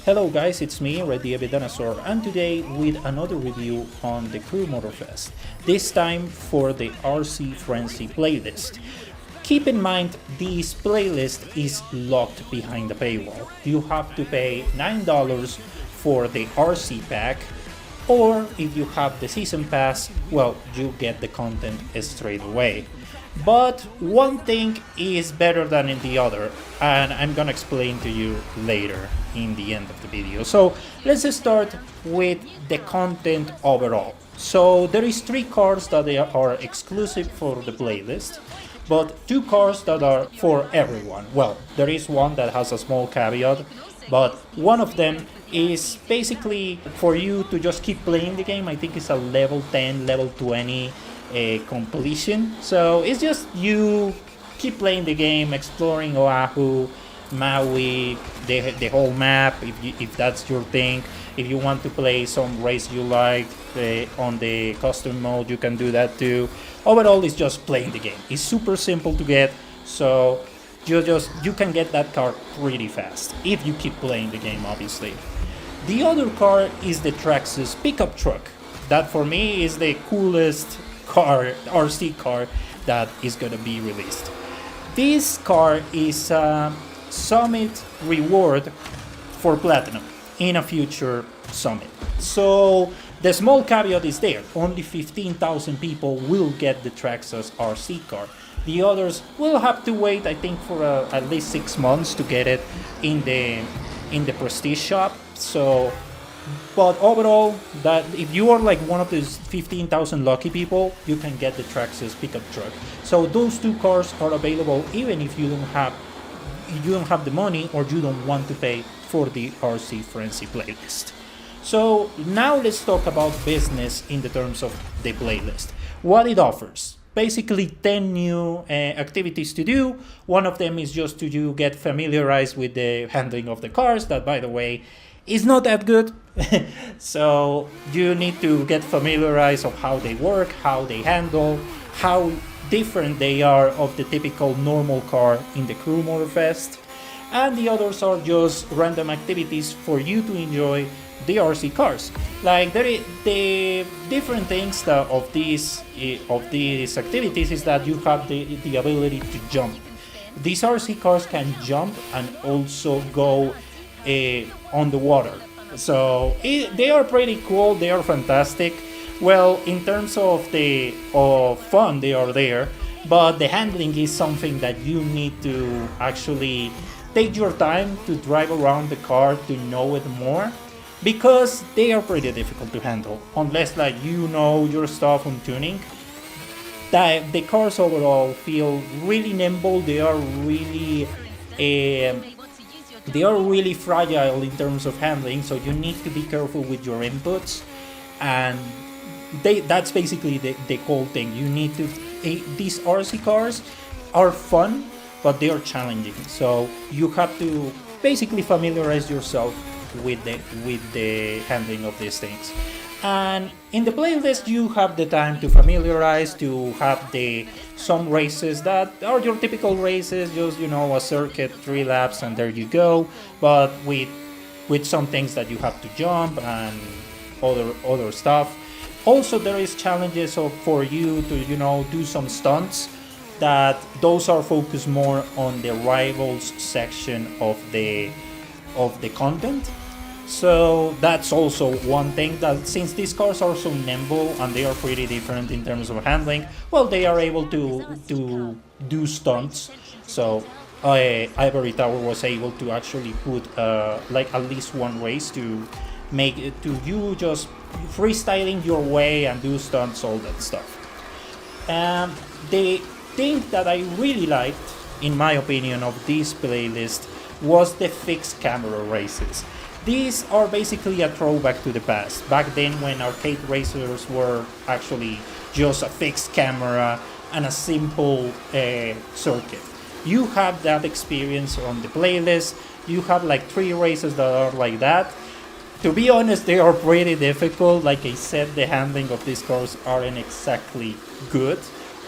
Hello guys, it's me, Red the Dinosaur, and today with another review on the Crew Motorfest, this time for the RC Frenzy playlist. Keep in mind, this playlist is locked behind the paywall. You have to pay $9 for the RC pack, or if you have the season pass, well, you get the content straight away. But one thing is better than in the other, and I'm gonna explain to you later in the end of the video. So let's start with the content overall. So there is 3 cars that are exclusive for the playlist, but 2 cars that are for everyone. Well, there is one that has a small caveat, but one of them is basically for you to just keep playing the game. I think it's a level 10, level 20 completion. So it's just you keep playing the game, exploring Oahu, Maui, the whole map, if that's your thing. If you want to play some race you like on the custom mode, you can do that too. Overall, it's just playing the game. It's super simple to get, so you can get that car pretty fast if you keep playing the game, obviously. The other car is the Traxxas pickup truck. That for me is the coolest RC car that is gonna be released. This car is a Summit reward for Platinum in a future Summit. So the small caveat is there. Only 15,000 people will get the Traxxas RC car. The others will have to wait, I think, for at least 6 months to get it in the Prestige shop. So, but overall, that if you are like one of those 15,000 lucky people, you can get the Traxxas pickup truck. So those 2 cars are available even if you don't have the money or you don't want to pay for the RC Frenzy playlist. So now let's talk about business in the terms of the playlist. What it offers. Basically 10 new activities to do. One of them is just to get familiarized with the handling of the cars. That, by the way, is not that good. So you need to get familiarized of how they work, how they handle, how different they are of the typical normal car in the Crew Motorfest. And the others are just random activities for you to enjoy the RC cars. Like the different things of these activities is that you have the ability to jump. These RC cars can jump and also go on the water. So they are pretty cool. They are fantastic. Well, in terms of fun, they are there, but the handling is something that you need to actually take your time to drive around the car to know it more, because they are pretty difficult to handle unless like you know your stuff on tuning. The cars overall feel really nimble. They are really fragile in terms of handling, so you need to be careful with your inputs, and that's basically the whole thing. You need to these RC cars are fun, but they are challenging, so you have to basically familiarize yourself with the handling of these things. And in the playlist you have the time to familiarize, to have some races that are your typical races, just a circuit, 3 laps, and there you go, but with some things that you have to jump and other stuff. Also there is challenges for you to do some stunts, that those are focused more on the rivals section of the content. So that's also one thing, that since these cars are so nimble and they are pretty different in terms of handling, well, they are able to do stunts. So Ivory Tower was able to actually put like at least one race to make it to you just freestyling your way and do stunts, all that stuff. The thing that I really liked, in my opinion, of this playlist was the fixed camera races. These are basically a throwback to the past, back then when arcade racers were actually just a fixed camera and a simple circuit. You have that experience on the playlist. You have like 3 races that are like that. To be honest, they are pretty difficult. Like I said, the handling of these cars aren't exactly good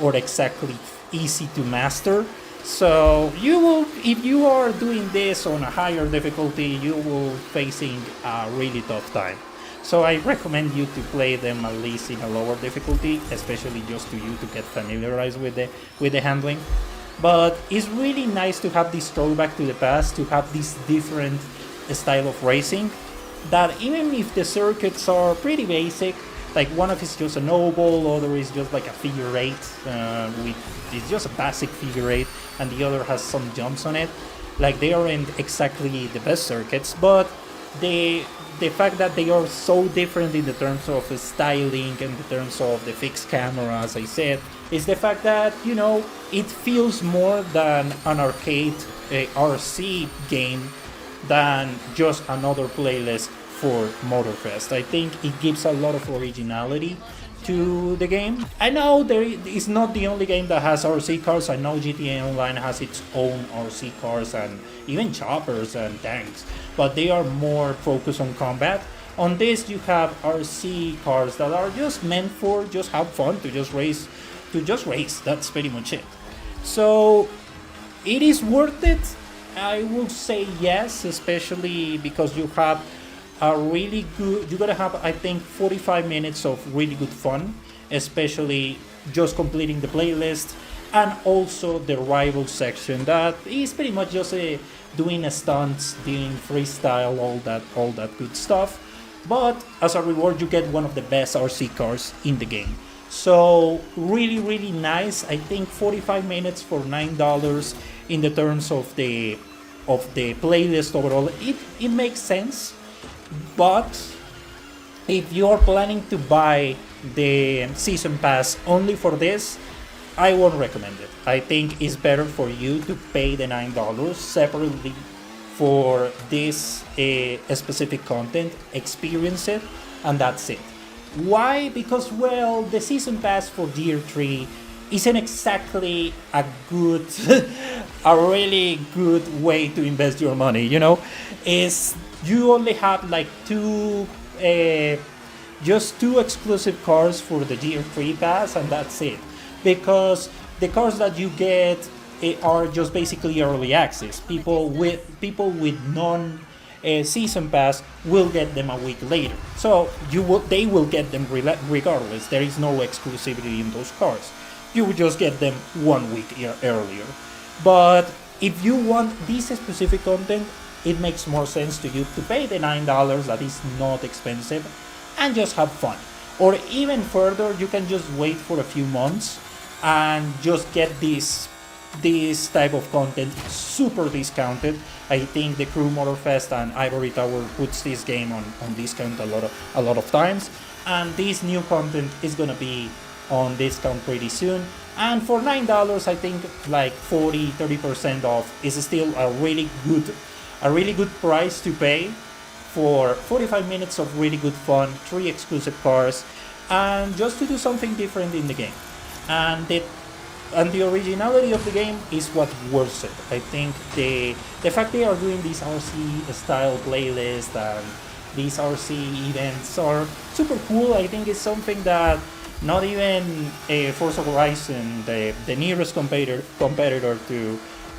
or exactly easy to master. So you will, if you are doing this on a higher difficulty, you will facing a really tough time. So I recommend you to play them at least in a lower difficulty, especially just to you to get familiarized with the handling. But it's really nice to have this throwback to the past, to have this different style of racing. That even if the circuits are pretty basic, like one of is just an oval, other is just like a figure eight, with it's just a basic figure eight, and the other has some jumps on it. Like they aren't exactly the best circuits, but the fact that they are so different in the terms of styling and the terms of the fixed camera, as I said, is the fact that it feels more than an arcade RC game than just another playlist for Motorfest. I think it gives a lot of originality to the game. I know it's not the only game that has RC cars. I know GTA Online has its own RC cars and even choppers and tanks, but they are more focused on combat. On this, you have RC cars that are just meant for just have fun, to just race. That's pretty much it. So it is worth it. I will say yes, especially because you have a really good. You gotta have, I think, 45 minutes of really good fun, especially just completing the playlist, and also the rival section that is pretty much just doing stunts, doing freestyle, all that good stuff. But as a reward, you get one of the best RC cars in the game. So really nice. I think 45 minutes for $9 in the terms of the playlist overall. It makes sense. But if you are planning to buy the season pass only for this, I won't recommend it. I think it's better for you to pay the $9 separately for this specific content, experience it, and that's it. Why? Because, well, the season pass for Gear 3 isn't exactly a good, a really good way to invest your money, Is you only have like just two exclusive cars for the Gear 3 pass, and that's it. Because the cars that you get are just basically early access. People with non season pass will get them a week later. So they will get them regardless. There is no exclusivity in those cars. You would just get them 1 week earlier. But if you want this specific content, it makes more sense to you to pay the $9. That is not expensive, and just have fun. Or even further, you can just wait for a few months and just get this type of content super discounted. I think the Crew Motorfest and Ivory Tower puts this game on discount a lot of times, and this new content is gonna be on discount pretty soon. And for $9, I think like 30% off is still a really good price to pay for 45 minutes of really good fun, 3 exclusive cars, and just to do something different in the game. And the originality of the game is what worth it. I think the fact they are doing this RC style playlist and these RC events are super cool. I think it's something that not even Forza Horizon, the nearest competitor to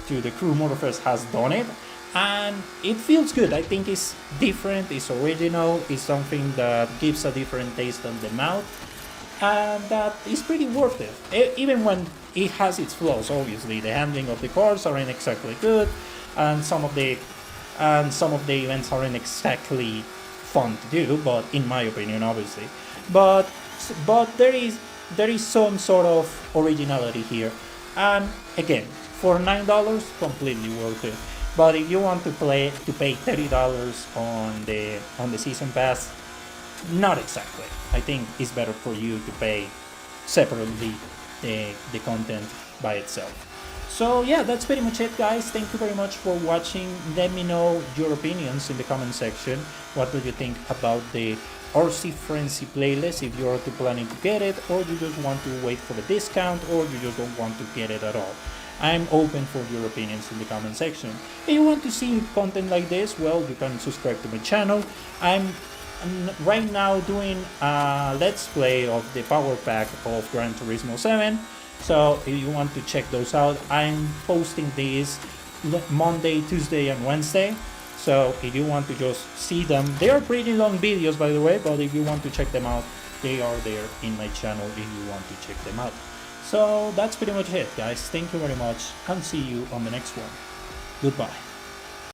the Crew Motorfest, has done it, and it feels good. I think it's different, it's original, it's something that gives a different taste on the mouth, and that is pretty worth it. Even when it has its flaws, obviously the handling of the cars aren't exactly good, and some of the events aren't exactly fun to do, but in my opinion, obviously, but there is some sort of originality here, and again, for $9, completely worth it. But if you want to pay $30 on the season pass, not exactly. I think it's better for you to pay separately the content by itself. So yeah, that's pretty much it, guys. Thank you very much for watching. Let me know your opinions in the comment section. What do you think about the RC Frenzy playlist, if you're planning to get it, or you just want to wait for the discount, or you just don't want to get it at all. I'm open for your opinions in the comment section. If you want to see content like this, well, you can subscribe to my channel. I'm right now doing a let's play of the power pack of Gran Turismo 7. So if you want to check those out, I'm posting these Monday, Tuesday, and Wednesday. So if you want to just see them, they are pretty long videos, by the way, but if you want to check them out, they are there in my channel if you want to check them out. So that's pretty much it, guys. Thank you very much, and see you on the next one. Goodbye.